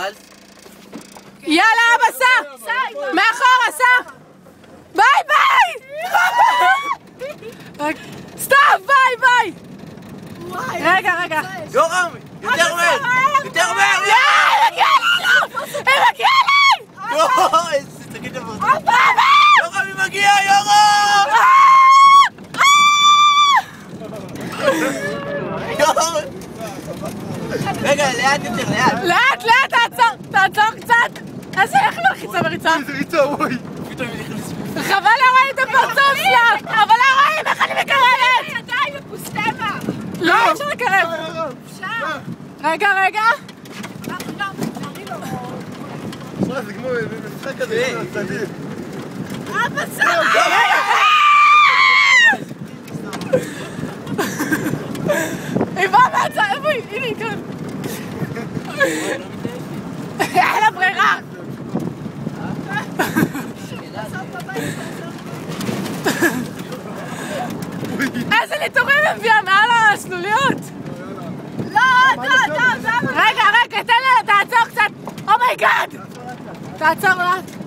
אכלת? יאללה, אבא, סע! מאחורה, סע! ביי ביי! סטופ, ביי ביי! רגע, רגע. יורם! יותר מהר! יותר מהר! יאללה, מגיע לנו! היא מגיעה לי! איזה תגיד דבר. יורם, היא מגיעה, יורם! יורם! רגע, לאט יותר, לאט. לאט, לאט, תעצור קצת! איזה, איך היא מלחיצה בריצה? איזה ריצה, וואי. פתאום היא נכנסת. חבל לא רואים את הפרצוף שלה! אבל לא רואים, איך אני מקרבת? ידיים ופוסטמה! לא, אי אפשר לקרב. אפשר! רגע, רגע. זה כמו משחק כזה. אבא סע! היא באה מהצד, איפה היא? הנה היא כאן. אין לה ברירה. איזה ניטורים הביאה מעל השלוליות. לא, לא, רגע, רגע, תן לה, תעצור קצת. אומייגאד. תעצור לאט.